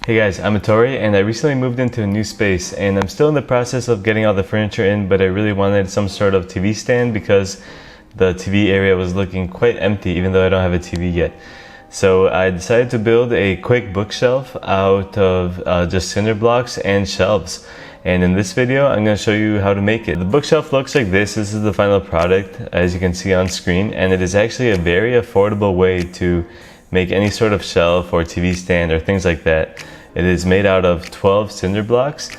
Hey guys, I'm Tori and I recently moved into a new space and I'm still in the process of getting all the furniture in, but I really wanted some sort of TV stand because the TV area was looking quite empty even though I don't have a TV yet. So I decided to build a quick bookshelf out of just cinder blocks and shelves. And in this video, I'm going to show you how to make it. The bookshelf looks like this. This is the final product, as you can see on screen, and it is actually a very affordable way to make any sort of shelf or TV stand or things like that. It is made out of 12 cinder blocks,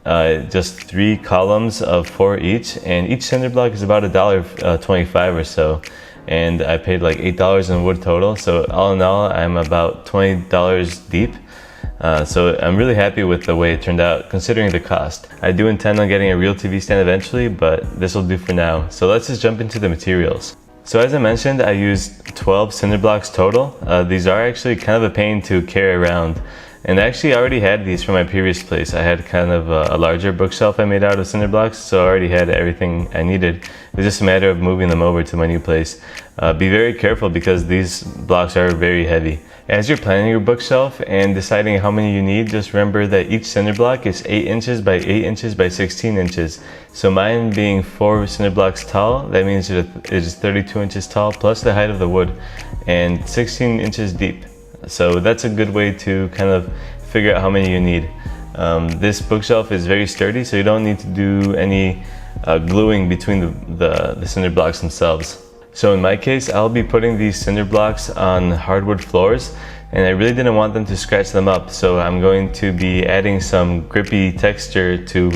just 3 columns of 4 each, and each cinder block is about $1.25 or so. And I paid like $8 in wood total, so all in all, I'm about $20 deep. So I'm really happy with the way it turned out, considering the cost. I do intend on getting a real TV stand eventually, but this will do for now. So let's just jump into the materials. So as I mentioned, I used 12 cinder blocks total. These are actually kind of a pain to carry around. And I actually already had these from my previous place. I had kind of a larger bookshelf I made out of cinder blocks, so I already had everything I needed. It was just a matter of moving them over to my new place. Be very careful because these blocks are very heavy. As you're planning your bookshelf and deciding how many you need, just remember that each cinder block is 8 inches by 8 inches by 16 inches. So mine being 4 cinder blocks tall, that means it is 32 inches tall plus the height of the wood and 16 inches deep. So that's a good way to kind of figure out how many you need. This bookshelf is very sturdy, so you don't need to do any gluing between the cinder blocks themselves. So in my case, I'll be putting these cinder blocks on hardwood floors, and I really didn't want them to scratch them up, so I'm going to be adding some grippy texture to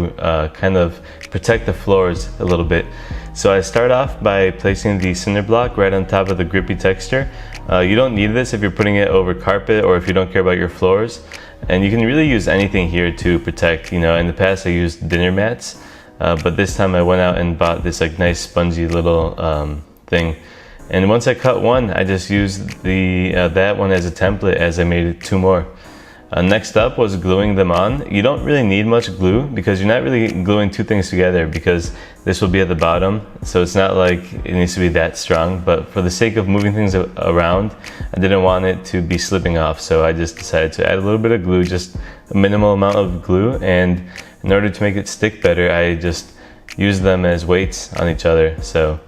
kind of protect the floors a little bit. So I start off by placing the cinder block right on top of the grippy texture. You don't need this if you're putting it over carpet or if you don't care about your floors. And you can really use anything here to protect. You know, in the past I used dinner mats, but this time I went out and bought this like nice spongy little thing. And once I cut one, I just used that one as a template as I made 2 more. Next up was gluing them on. You don't really need much glue because you're not really gluing 2 things together because this will be at the bottom, so it's not like it needs to be that strong, but for the sake of moving things around, I didn't want it to be slipping off, so I just decided to add a little bit of glue, just a minimal amount of glue, and in order to make it stick better, I just used them as weights on each other. So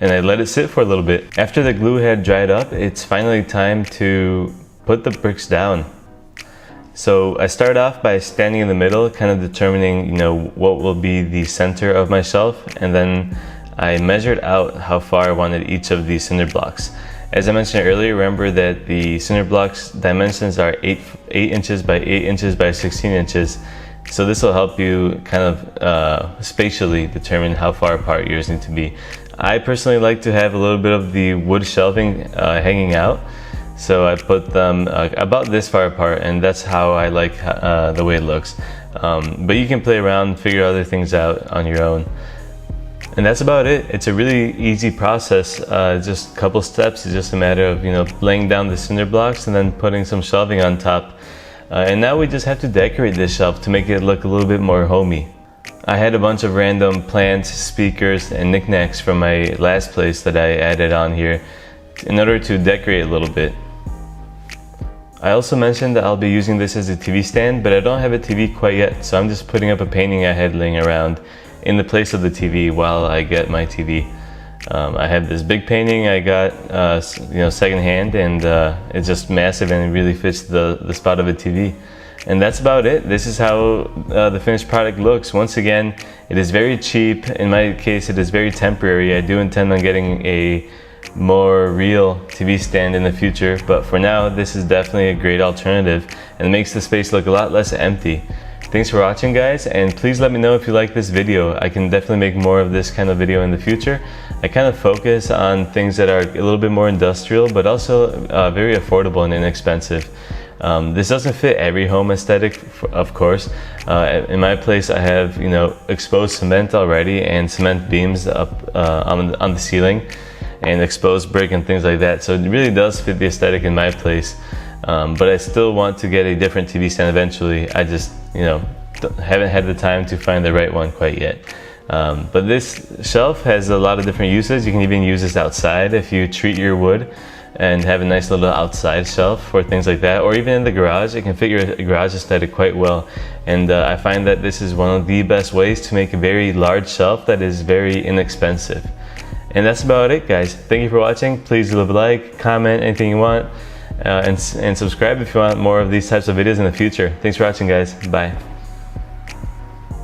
and I let it sit for a little bit. After the glue had dried up, it's finally time to put the bricks down. So I start off by standing in the middle, kind of determining, you know, what will be the center of my shelf, and then I measured out how far I wanted each of these cinder blocks. As I mentioned earlier, remember that the cinder blocks dimensions are 8 inches by 8 inches by 16 inches. So this will help you kind of spatially determine how far apart yours need to be. I personally like to have a little bit of the wood shelving hanging out. So I put them about this far apart, and that's how I like the way it looks. But you can play around, figure other things out on your own. And that's about it. It's a really easy process, just a couple steps. It's just a matter of, you know, laying down the cinder blocks and then putting some shelving on top. And now we just have to decorate this shelf to make it look a little bit more homey. I had a bunch of random plants, speakers, and knickknacks from my last place that I added on here in order to decorate a little bit. I also mentioned that I'll be using this as a TV stand, but I don't have a TV quite yet, so I'm just putting up a painting I had laying around in the place of the TV while I get my TV. I have this big painting I got you know, secondhand, and it's just massive and it really fits the spot of a TV. And that's about it. This is how the finished product looks. Once again, it is very cheap. In my case, it is very temporary. I do intend on getting a more real TV stand in the future, but for now this is definitely a great alternative and makes the space look a lot less empty. Thanks for watching, guys, and please let me know if you like this video. I can definitely make more of this kind of video in the future. I kind of focus on things that are a little bit more industrial but also very affordable and inexpensive. This doesn't fit every home aesthetic, of course. In my place I have, you know, exposed cement already and cement beams up on the ceiling, and exposed brick and things like that, so it really does fit the aesthetic in my place. But I still want to get a different TV stand eventually. I just, you know, haven't had the time to find the right one quite yet. But this shelf has a lot of different uses. You can even use this outside if you treat your wood and have a nice little outside shelf for things like that, or even in the garage. It can fit your garage aesthetic quite well, and I find that this is one of the best ways to make a very large shelf that is very inexpensive. And that's about it, guys. Thank you for watching. Please leave a like, comment, anything you want, and subscribe if you want more of these types of videos in the future. Thanks for watching, guys. Bye.